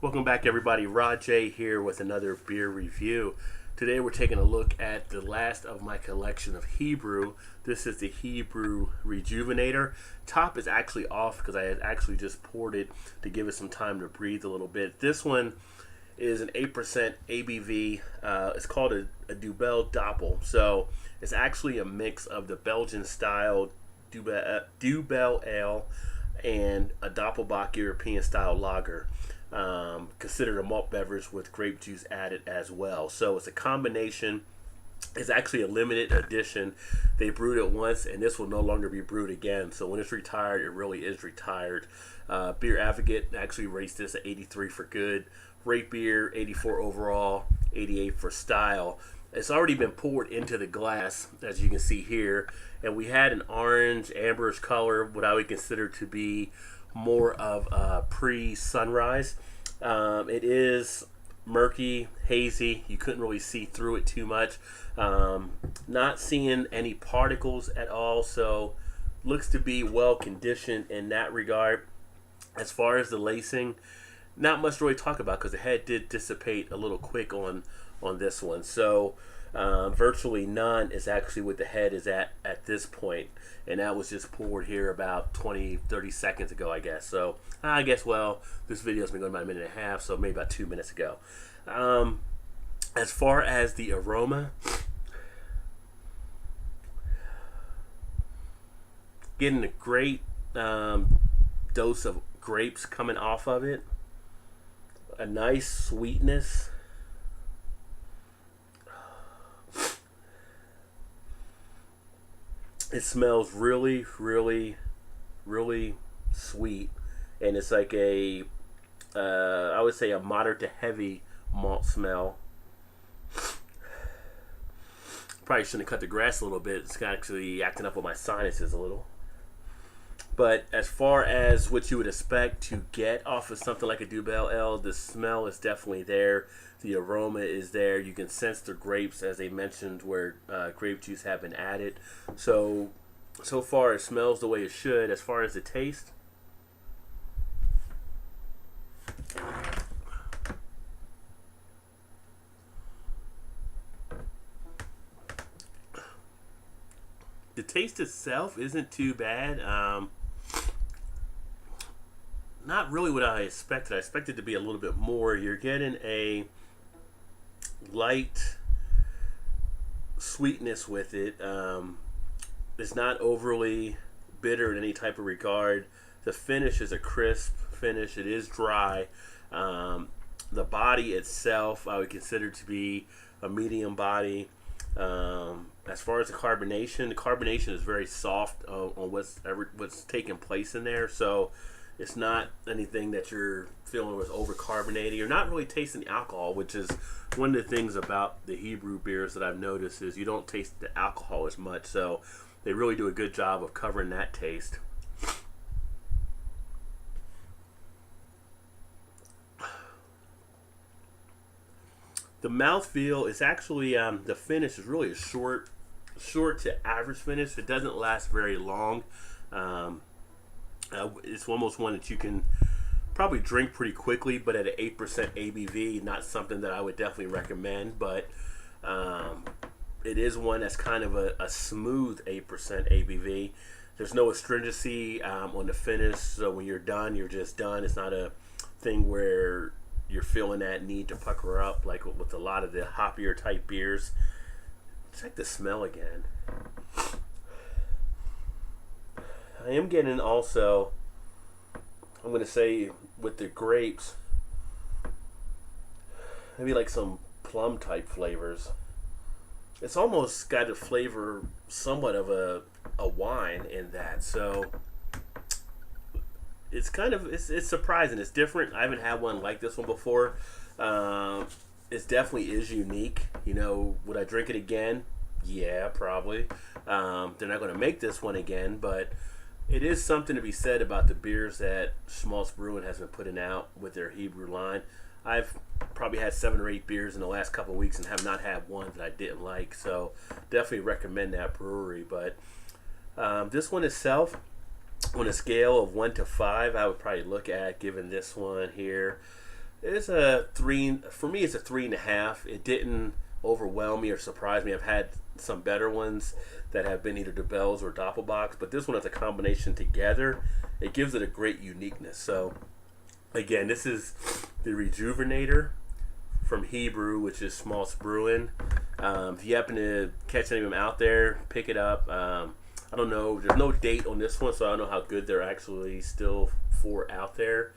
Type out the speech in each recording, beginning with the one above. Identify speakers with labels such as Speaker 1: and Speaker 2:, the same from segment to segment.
Speaker 1: Welcome back, everybody. Rod J here with another beer review. Today we're taking a look at the last of my collection of Hebrew. This is the Hebrew ReJewvenator. Top is actually off because I had actually just poured it to give it some time to breathe a little bit. This one is an 8% ABV. It's called a Dubbel Doppel. So it's actually a mix of the Belgian style Dubbel Ale and a Doppelbock European style lager. Considered a malt beverage with grape juice added as well. So it's a combination. It's actually a limited edition. They brewed it once, and this will no longer be brewed again. So when it's retired, it really is retired. Beer Advocate actually rates this at 83 for good. Rate Beer, 84 overall, 88 for style. It's already been poured into the glass, as you can see here. And we had an orange, amberish color, what I would consider to be more of a pre-sunrise. It is murky, hazy. You couldn't really see through it too much. Not seeing any particles at all, so looks to be well conditioned in that regard. As far as the lacing, not much to really talk about because the head did dissipate a little quick on this one. So virtually none is actually what the head is at this point, and that was just poured here about 20-30 seconds ago, I guess. So I guess, well, this video's been going about a minute and a half, so maybe about 2 minutes ago. As far as the aroma, getting a great dose of grapes coming off of it, a nice sweetness. It smells really, really, really sweet, and it's like a, I would say a moderate to heavy malt smell. Probably shouldn't have cut the grass a little bit. It's actually acting up with my sinuses a little. But as far as what you would expect to get off of something like a Dubbel Ale, the smell is definitely there. The aroma is there. You can sense the grapes, as they mentioned, where grape juice have been added. So far it smells the way it should. As far as the taste, the taste itself isn't too bad. Not really what I expected. I expected to be a little bit more. You're getting a light sweetness with it. It's not overly bitter in any type of regard. The finish is a crisp finish. It is dry. The body itself I would consider to be a medium body. As far as the carbonation is very soft on what's taking place in there. So it's not anything that you're feeling was over-carbonated. You're not really tasting the alcohol, which is one of the things about the Hebrew beers that I've noticed is you don't taste the alcohol as much. So they really do a good job of covering that taste. The mouthfeel is actually, the finish is really a short to average finish. It doesn't last very long. It's almost one that you can probably drink pretty quickly, but at an 8% ABV, not something that I would definitely recommend. But it is one that's kind of a smooth 8% ABV. There's no astringency on the finish, so when you're done, you're just done. It's not a thing where you're feeling that need to pucker up like with a lot of the hoppier type beers. Check the smell again. I am getting also, I'm going to say with the grapes, maybe like some plum type flavors. It's almost got a flavor somewhat of a wine in that. So it's kind of, it's surprising. It's different. I haven't had one like this one before. It definitely is unique. You know, would I drink it again? Yeah, probably. They're not going to make this one again, but it is something to be said about the beers that Shmaltz Brewing has been putting out with their Hebrew line. I've probably had 7 or 8 beers in the last couple of weeks and have not had one that I didn't like. So definitely recommend that brewery. But this one itself, on a scale of 1 to 5, I would probably look at giving this one here It's a three. For me, it's a 3.5. It didn't overwhelm me or surprise me. I've had some better ones that have been either DeBells or Doppelbocks, but this one has a combination together. It gives it a great uniqueness. So, again, this is the ReJewvenator from Hebrew, which is Shmaltz Brewing. If you happen to catch any of them out there, pick it up. I don't know. There's no date on this one, so I don't know how good they're actually still for out there.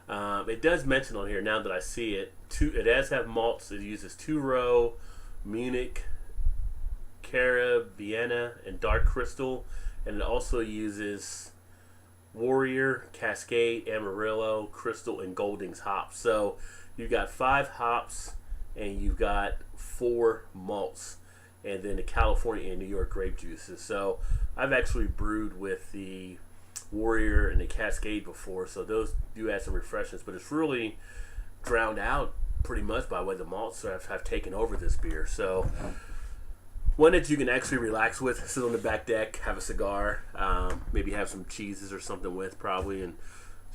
Speaker 1: It does mention on here, now that I see it, it does have malts. It uses 2-row, Munich, Cara, Vienna, and Dark Crystal. And it also uses Warrior, Cascade, Amarillo, Crystal, and Goldings hops. So you've got 5 hops and you've got 4 malts. And then the California and New York grape juices. So I've actually brewed with the Warrior and the Cascade before, so those do add some refreshments, but it's really drowned out pretty much by what the malts have taken over this beer. So one that you can actually relax with, sit on the back deck, have a cigar, maybe have some cheeses or something with probably, and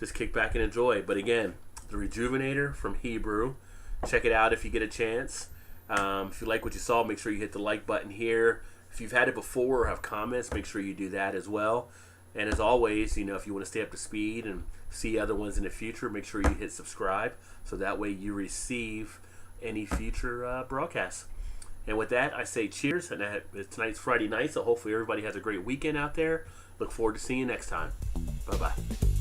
Speaker 1: just kick back and enjoy. But again, the ReJewvenator from Hebrew. Check it out if you get a chance. If you like what you saw, make sure you hit the like button here. If you've had it before or have comments, make sure you do that as well. And as always, if you want to stay up to speed and see other ones in the future, make sure you hit subscribe so that way you receive any future broadcasts. And with that, I say cheers. And tonight's Friday night, so hopefully everybody has a great weekend out there. Look forward to seeing you next time. Bye-bye.